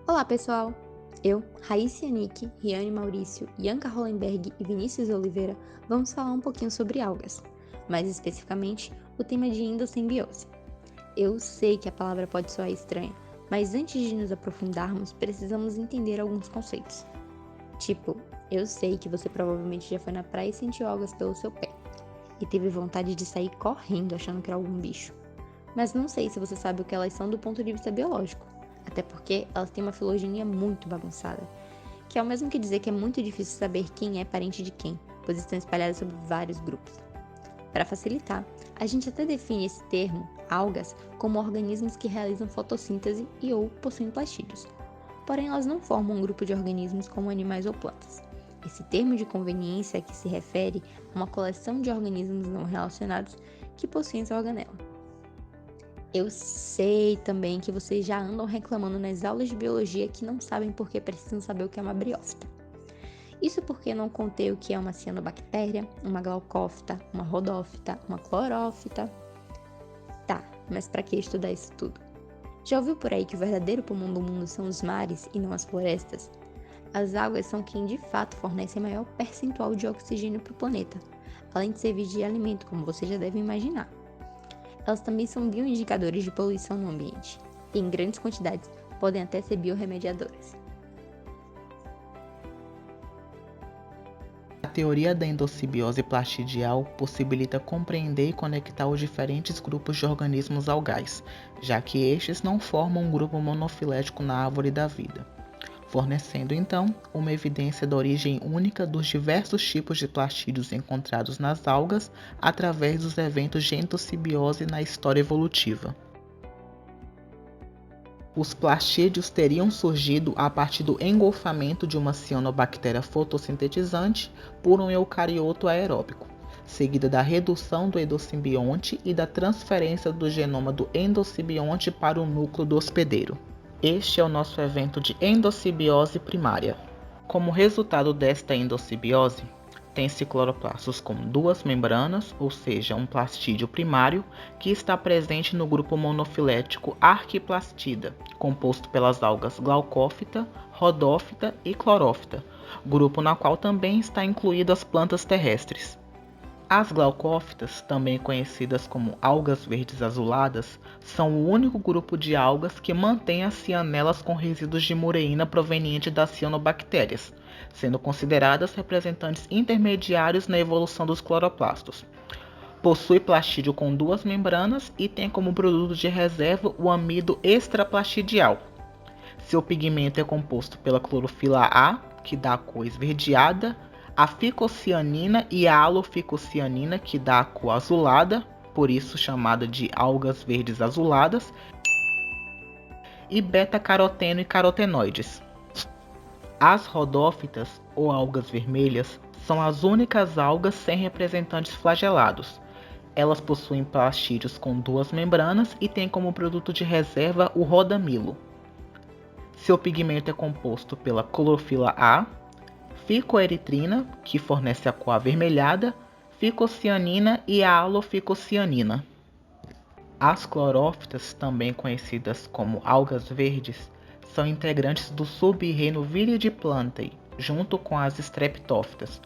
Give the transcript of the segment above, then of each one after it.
Olá pessoal, eu, Raíssa Yannick, Riane Maurício, Ianca Hollenberg e Vinícius Oliveira vamos falar um pouquinho sobre algas, mais especificamente o tema de endossimbiose. Eu sei que a palavra pode soar estranha, mas antes de nos aprofundarmos, precisamos entender alguns conceitos. Tipo, eu sei que você provavelmente já foi na praia e sentiu algas pelo seu pé, e teve vontade de sair correndo achando que era algum bicho. Mas não sei se você sabe o que elas são do ponto de vista biológico, até porque elas têm uma filogenia muito bagunçada, que é o mesmo que dizer que é muito difícil saber quem é parente de quem, pois estão espalhadas sobre vários grupos. Para facilitar, a gente até define esse termo, algas, como organismos que realizam fotossíntese e ou possuem plastídeos. Porém, elas não formam um grupo de organismos como animais ou plantas. Esse termo de conveniência a que se refere a uma coleção de organismos não relacionados que possuem essa organela. Eu sei também que vocês já andam reclamando nas aulas de biologia que não sabem porque precisam saber o que é uma briófita. Isso porque não contei o que é uma cianobactéria, uma glaucófita, uma rodófita, uma clorófita. Tá, mas para que estudar isso tudo? Já ouviu por aí que o verdadeiro pulmão do mundo são os mares e não as florestas? As algas são quem de fato fornecem maior percentual de oxigênio para o planeta, além de servir de alimento, como você já deve imaginar. Elas também são bioindicadores de poluição no ambiente, e em grandes quantidades podem até ser biorremediadoras. A teoria da endossimbiose plastidial possibilita compreender e conectar os diferentes grupos de organismos algais, já que estes não formam um grupo monofilético na árvore da vida, fornecendo então uma evidência da origem única dos diversos tipos de plastídeos encontrados nas algas através dos eventos de endossimbiose na história evolutiva. Os plastídeos teriam surgido a partir do engolfamento de uma cianobactéria fotossintetizante por um eucarioto aeróbico, seguida da redução do endosimbionte e da transferência do genoma do endosimbionte para o núcleo do hospedeiro. Este é o nosso evento de endossimbiose primária. Como resultado desta endossimbiose, tem-se cloroplastos com duas membranas, ou seja, um plastídeo primário, que está presente no grupo monofilético Arquiplastida, composto pelas algas Glaucófita, Rodófita e Clorófita, grupo na qual também está incluído as plantas terrestres. As glaucófitas, também conhecidas como algas verdes azuladas, são o único grupo de algas que mantém as cianelas com resíduos de mureína proveniente das cianobactérias, sendo consideradas representantes intermediários na evolução dos cloroplastos. Possui plastídio com duas membranas e tem como produto de reserva o amido extraplastidial. Seu pigmento é composto pela clorofila A, que dá a cor esverdeada, a ficocianina e a aloficocianina, que dá a cor azulada, por isso chamada de algas verdes azuladas, e beta-caroteno e carotenoides. As rodófitas, ou algas vermelhas, são as únicas algas sem representantes flagelados. Elas possuem plastídeos com duas membranas e têm como produto de reserva o rodamilo. Seu pigmento é composto pela clorofila A, ficoeritrina, que fornece a cor avermelhada, ficocianina e a aloficocianina. As clorófitas, também conhecidas como algas verdes, são integrantes do sub-reino Viridiplanthae, junto com as streptófitas.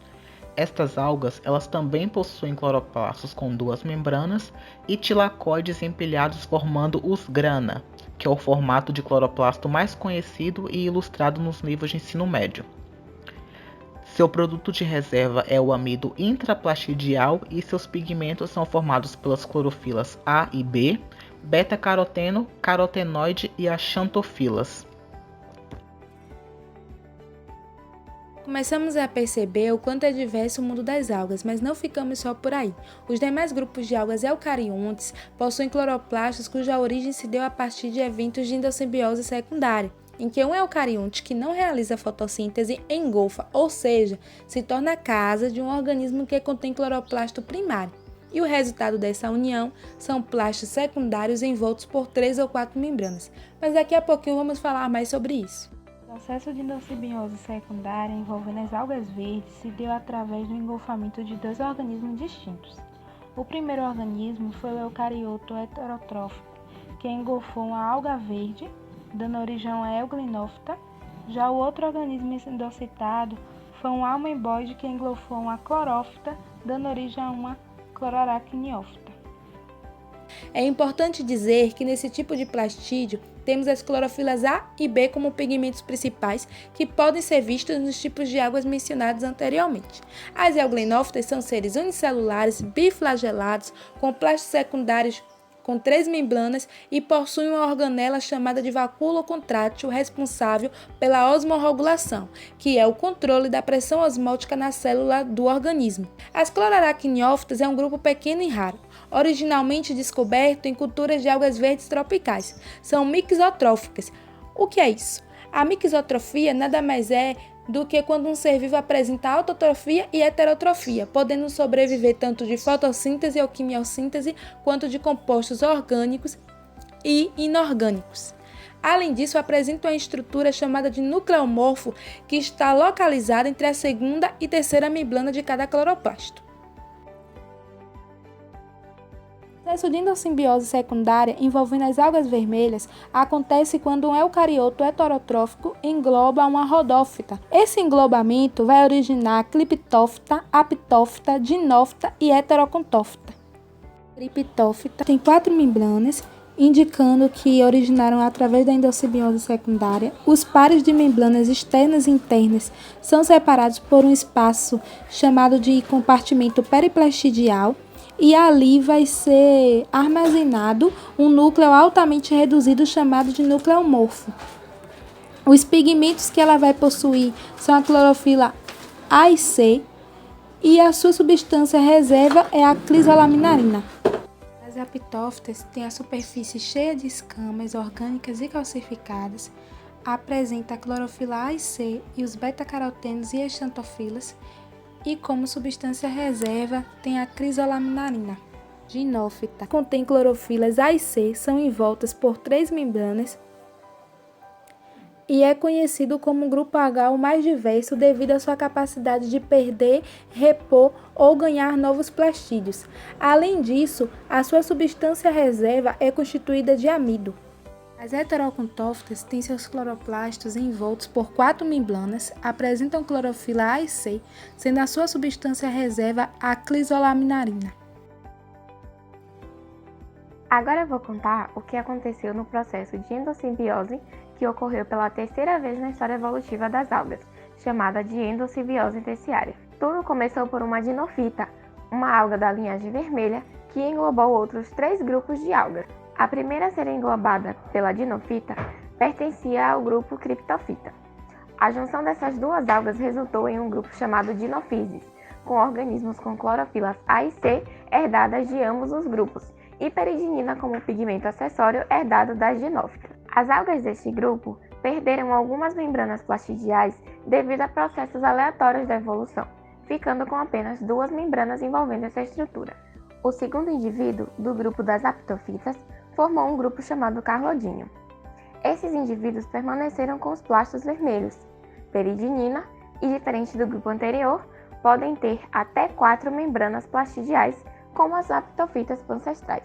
Estas algas elas também possuem cloroplastos com duas membranas e tilacoides empilhados formando os grana, que é o formato de cloroplasto mais conhecido e ilustrado nos livros de ensino médio. Seu produto de reserva é o amido intraplastidial e seus pigmentos são formados pelas clorofilas A e B, beta-caroteno, carotenoide e as xantofilas. Começamos a perceber o quanto é diverso o mundo das algas, mas não ficamos só por aí. Os demais grupos de algas eucariontes possuem cloroplastos cuja origem se deu a partir de eventos de endossimbiose secundária, em que um eucarionte que não realiza fotossíntese engolfa, ou seja, se torna a casa de um organismo que contém cloroplasto primário. E o resultado dessa união são plastos secundários envoltos por 3 ou 4 membranas. Mas daqui a pouquinho vamos falar mais sobre isso. O processo de endossimbiose secundária envolvendo as algas verdes se deu através do engolfamento de dois organismos distintos. O primeiro organismo foi o eucarioto heterotrófico, que engolfou uma alga verde, dando origem a Euglinófita. Já o outro organismo endocitado foi um almemboide que engolfou uma clorófita, dando origem a uma cloraracniófita. É importante dizer que nesse tipo de plastídeo temos as clorofilas A e B como pigmentos principais que podem ser vistos nos tipos de algas mencionados anteriormente. As euglenófitas são seres unicelulares biflagelados com plastos secundários com 3 membranas e possuem uma organela chamada de vacúolo contrátil responsável pela osmorregulação, que é o controle da pressão osmótica na célula do organismo. As cloraracniófitas é um grupo pequeno e raro, originalmente descoberto em culturas de algas verdes tropicais. São mixotróficas. O que é isso? A mixotrofia nada mais é do que quando um ser vivo apresenta autotrofia e heterotrofia, podendo sobreviver tanto de fotossíntese ou quimiossíntese, quanto de compostos orgânicos e inorgânicos. Além disso, apresenta uma estrutura chamada de nucleomorfo, que está localizada entre a segunda e terceira membrana de cada cloroplasto. O processo de endossimbiose secundária envolvendo as algas vermelhas acontece quando um eucarioto heterotrófico engloba uma rodófita. Esse englobamento vai originar cliptófita, aptófita, dinófita e heterocontófita. A criptófita tem 4 membranas, indicando que originaram através da endossimbiose secundária. Os pares de membranas externas e internas são separados por um espaço chamado de compartimento periplastidial, e ali vai ser armazenado um núcleo altamente reduzido chamado de nucleomorfo. Os pigmentos que ela vai possuir são a clorofila A e C, e a sua substância reserva é a clisolaminarina. As aptófitas têm a superfície cheia de escamas orgânicas e calcificadas, apresenta a clorofila A e C e os beta-carotenos e as xantofilas, e como substância reserva tem a crisolaminarina. Ginófita contém clorofilas A e C, são envoltas por 3 membranas e é conhecido como o grupo H o mais diverso devido à sua capacidade de perder, repor ou ganhar novos plastídeos. Além disso, a sua substância reserva é constituída de amido. As heterocontófitas têm seus cloroplastos envoltos por 4 membranas, apresentam clorofila A e C, sendo a sua substância reserva a clisolaminarina. Agora eu vou contar o que aconteceu no processo de endossimbiose que ocorreu pela terceira vez na história evolutiva das algas, chamada de endossimbiose terciária. Tudo começou por uma dinofita, uma alga da linhagem vermelha que englobou outros 3 grupos de algas. A primeira a ser englobada pela dinofita pertencia ao grupo Cryptophyta. A junção dessas duas algas resultou em um grupo chamado Dinophysis, com organismos com clorofilas A e C herdadas de ambos os grupos, e peridinina como pigmento acessório herdado das dinófitas. As algas deste grupo perderam algumas membranas plastidiais devido a processos aleatórios da evolução, ficando com apenas 2 membranas envolvendo essa estrutura. O segundo indivíduo, do grupo das aptofitas, formou um grupo chamado Carlodinho. Esses indivíduos permaneceram com os plastos vermelhos, peridinina, e diferente do grupo anterior, podem ter até 4 membranas plastidiais, como as aptofitas pancestrais.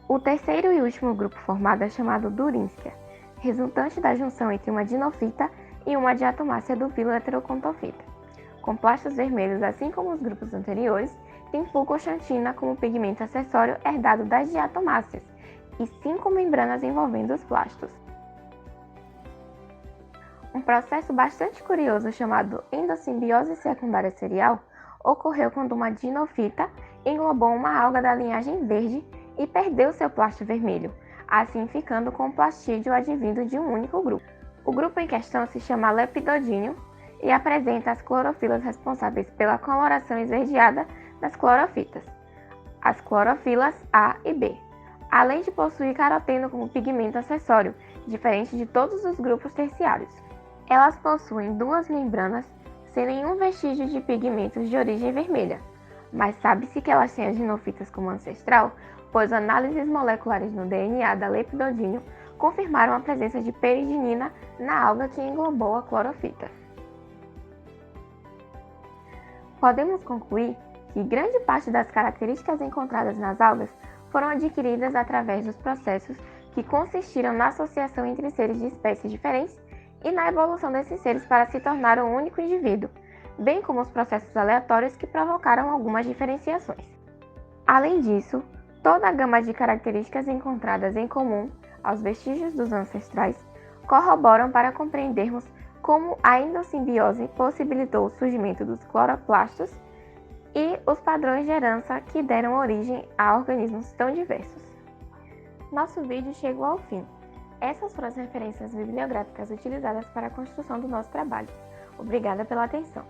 O terceiro e último grupo formado é chamado Durinschia, resultante da junção entre uma dinofita e uma diatomácea do filo heterocontofita. Com plastos vermelhos, assim como os grupos anteriores, tem fulcoxantina como pigmento acessório herdado das diatomáceas, e 5 membranas envolvendo os plastos. Um processo bastante curioso chamado endossimbiose secundária serial ocorreu quando uma dinofita englobou uma alga da linhagem verde e perdeu seu plasto vermelho, assim ficando com o plastídeo advindo de um único grupo. O grupo em questão se chama Lepidodínio e apresenta as clorofilas responsáveis pela coloração esverdeada das clorofitas, as clorofilas A e B, além de possuir caroteno como pigmento acessório, diferente de todos os grupos terciários. Elas possuem 2 membranas sem nenhum vestígio de pigmentos de origem vermelha, mas sabe-se que elas têm as dinofitas como ancestral, pois análises moleculares no DNA da Lepidodínio confirmaram a presença de peridinina na alga que englobou a clorofita. Podemos concluir que grande parte das características encontradas nas algas foram adquiridas através dos processos que consistiram na associação entre seres de espécies diferentes e na evolução desses seres para se tornar um único indivíduo, bem como os processos aleatórios que provocaram algumas diferenciações. Além disso, toda a gama de características encontradas em comum aos vestígios dos ancestrais corroboram para compreendermos como a endossimbiose possibilitou o surgimento dos cloroplastos e os padrões de herança que deram origem a organismos tão diversos. Nosso vídeo chegou ao fim. Essas foram as referências bibliográficas utilizadas para a construção do nosso trabalho. Obrigada pela atenção.